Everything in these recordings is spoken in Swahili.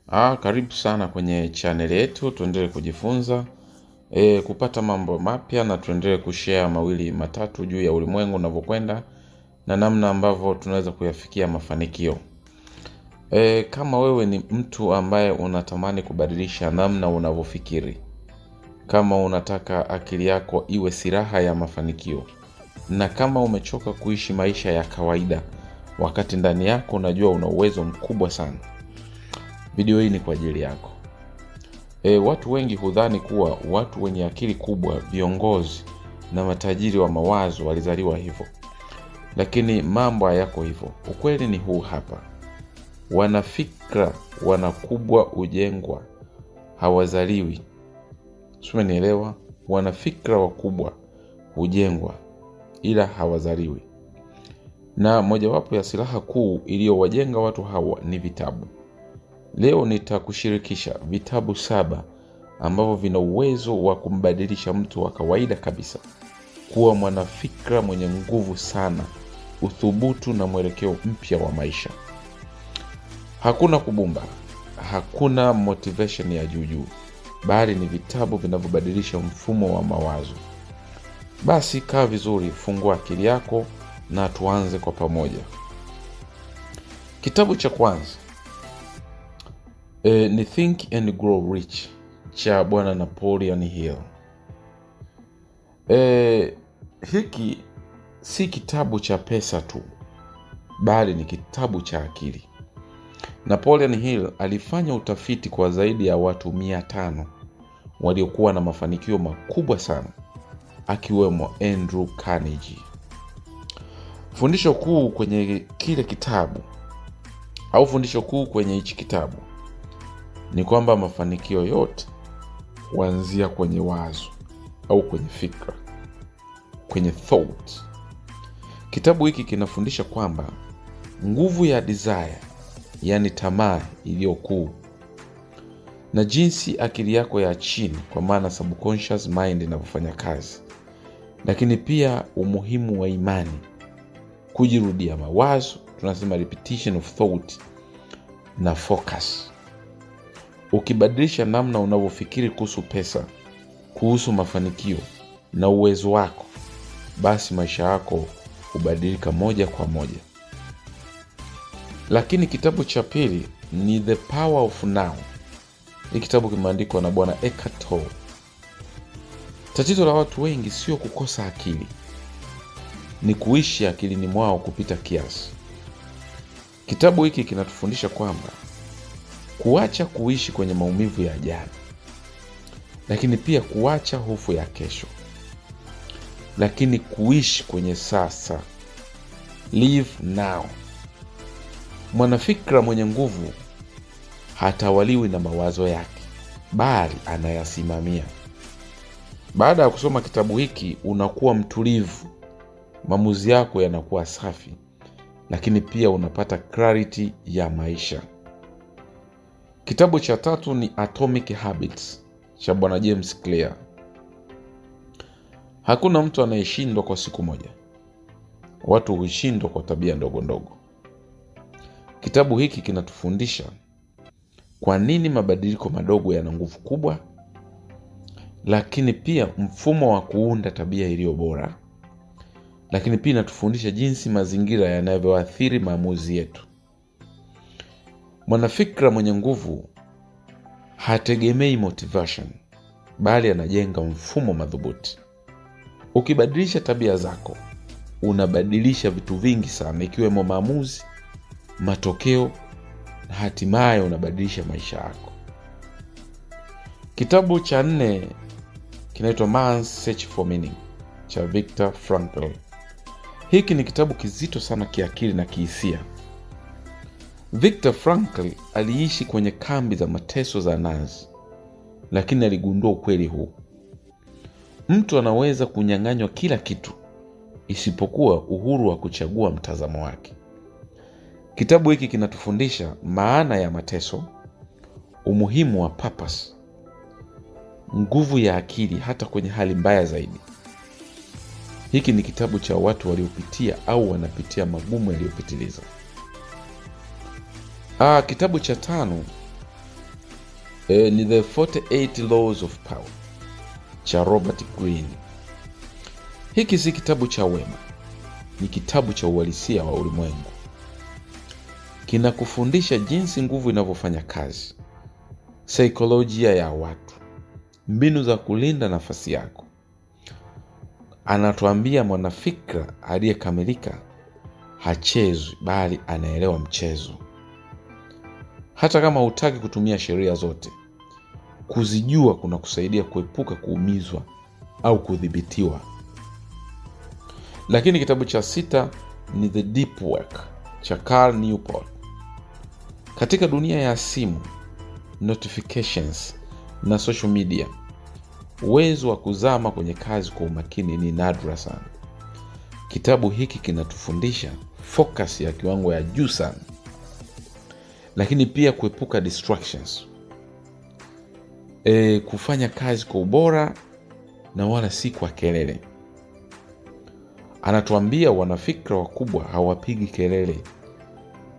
Karibu sana kwenye channel yetu, tuendelee kujifunza, kupata mambo mapya na tuendelee kushare mawili matatu juu ya ulimwengu unavyokwenda na namna ambavyo tunaweza kuyafikia mafanikio. Kama wewe ni mtu ambaye unatamani kubadilisha namna unavyofikiri, kama unataka akili yako iwe silaha ya mafanikio, na kama umechoka kuishi maisha ya kawaida wakati ndani yako unajua una uwezo mkubwa sana, video hii ni kwa ajili yako. Watu wengi hudhani kuwa watu wenye akili kubwa, viongozi na matajiri wa mawazo walizaliwa hivyo. Lakini mambo hayako hivyo. Ukweli ni huu hapa. Wanafikra wanakubwa hujengwa, hawazaliwi. Umenielewa? Wanafikra wakubwa hujengwa ila hawazaliwi. Na mojawapo ya silaha kuu iliyowajenga watu hawa ni vitabu. Leo nitakushirikisha vitabu 7 ambavyo vina uwezo wa kumbadilisha mtu wa kawaida kabisa kuwa mwanafikra mwenye nguvu sana, uthubutu na mwelekeo mpya wa maisha. Hakuna kubumba, hakuna motivation ya juu, bali ni vitabu vinavyobadilisha mfumo wa mawazo. Basi kaa vizuri, fungua akili yako na tuanze kwa pamoja. Kitabu cha kwanza ni Think and Grow Rich cha Bwana Napoleon Hill. Hiki si kitabu cha pesa tu, bali ni kitabu cha akili. Napoleon Hill alifanya utafiti kwa zaidi ya watu 500 waliokuwa na mafanikio makubwa sana, akiwemo Andrew Carnegie. Fundisho kuu kwenye kile kitabu, au fundisho kuu kwenye hichi kitabu, ni kwamba mafanikio yote huanzia kwenye wazo au kwenye fikra, kwenye thought. Kitabu hiki kinafundisha kwamba nguvu ya desire, yani tamaa iliyo kuu, na jinsi akili yako ya chini, kwa maana subconscious mind, inavyofanya kazi, lakini pia umuhimu wa imani, kujirudia mawazo, tunasema repetition of thought, na focus. Ukibadilisha namna unavyofikiri kuhusu pesa, kuhusu mafanikio na uwezo wako, basi maisha yako hubadilika moja kwa moja. Lakini kitabu cha pili ni The Power of Now. Hii kitabu kimeandikwa na Bwana Eckhart Tolle. Tatizo la watu wengi sio kukosa akili, ni kuishi akilini mwao kupita kiasi. Kitabu hiki kinatufundisha kwamba kuacha kuishi kwenye maumivu ya jana, lakini pia kuacha hofu ya kesho, lakini kuishi kwenye sasa. Live now. Mwanafikra mwenye nguvu hatawaliwi na mawazo yake, bali anayasimamia. Baada ya kusoma kitabu hiki, unakuwa mtulivu, maamuzi yako yanakuwa safi, lakini pia unapata clarity ya maisha. Kitabu cha tatu ni Atomic Habits cha Bwana James Clear. Hakuna mtu anayeshindwa kwa siku moja. Watu hushindwa kwa tabia ndogo ndogo. Kitabu hiki kinatufundisha kwa nini mabadiliko madogo yana nguvu kubwa, lakini pia mfumo wa kuunda tabia iliyo bora, lakini pia inatufundisha jinsi mazingira yanavyoathiri maamuzi yetu. Mwanafikra mwenye nguvu hategemei motivation, bali anajenga mfumo madhubuti. Ukibadilisha tabia zako, unabadilisha vitu vingi sana, ikiwemo maamuzi, matokeo, na hatimaye unabadilisha maisha yako. Kitabu cha 4 kinaitwa Man's Search for Meaning cha Viktor Frankl. Hiki ni kitabu kizito sana kiakili na kihisia. Viktor Frankl aliishi kwenye kambi za mateso za Nazi, lakini aligundua ukweli huu: mtu anaweza kunyang'anywa kila kitu isipokuwa uhuru wa kuchagua mtazamo wake. Kitabu hiki kinatufundisha maana ya mateso, umuhimu wa purpose, nguvu ya akili hata kwenye hali mbaya zaidi. Hiki ni kitabu cha watu waliopitia au wanapitia magumu yaliyopitiliza. Kitabu cha 5 ni The 48 Laws of Power cha Robert Greene. Hiki si kitabu cha wema, ni kitabu cha uhalisia wa ulimwengu. Kinakufundisha jinsi nguvu inavyofanya kazi, saikolojia ya watu, mbinu za kulinda nafasi yako. Anatuambia mwanafikra aliyekamilika hachezwi, bali anaelewa mchezo. Hata kama hutaki kutumia sheria zote, kuzijua kuna kusaidia kuepuka kuumizwa au kudhibitiwa. Lakini kitabu cha 6 ni The Deep Work cha Cal Newport. Katika dunia ya simu, notifications na social media, uwezo wa kuzama kwenye kazi kwa umakini ni nadra sana. Kitabu hiki kinatufundisha focus ya kiwango ya juu sana, lakini pia kuepuka distractions. Kufanya kazi kwa ubora na wala si kwa kelele. Anatuambia wanafikra wakubwa hawapigi kelele,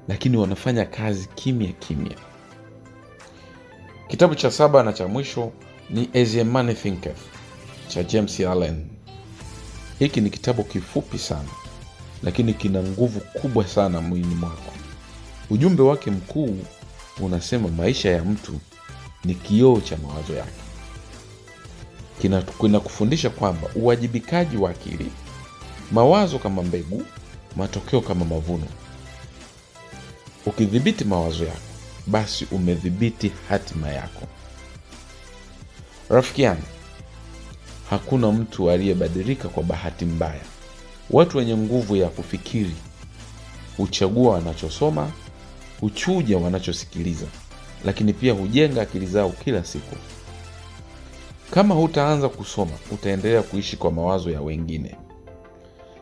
lakini wanafanya kazi kimya kimya. Kitabu cha 7 na cha mwisho ni As a Man Thinketh cha James Allen. Hiki ni kitabu kifupi sana, lakini kina nguvu kubwa sana mwilini mwako. Ujumbe wake mkuu unasema maisha ya mtu ni kioo cha mawazo yake. Kinakufundisha kwamba uwajibikaji wa akili, mawazo kama mbegu, matokeo kama mavuno. Ukidhibiti mawazo yako, basi umedhibiti hatima yako. Rafiki yangu, hakuna mtu aliyebadilika kwa bahati mbaya. Watu wenye nguvu ya kufikiri huchagua wanachosoma, huchuja wanachosikiliza, lakini pia hujenga akili zao kila siku. Kama hutaanza kusoma, utaendelea kuishi kwa mawazo ya wengine.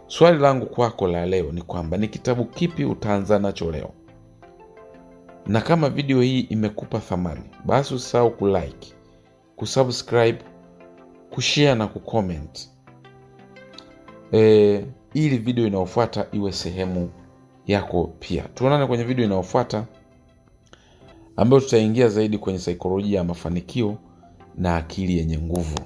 Swali langu kwako la leo ni kwamba ni kitabu kipi utaanza nacho leo? Na kama video hii imekupa thamani, basi usisahau kulike, kusubscribe, kushare na kucomment. Ili video inayofuata iwe sehemu yako pia. Tuonane kwenye video inayofuata ambayo tutaingia zaidi kwenye saikolojia ya mafanikio na akili yenye nguvu.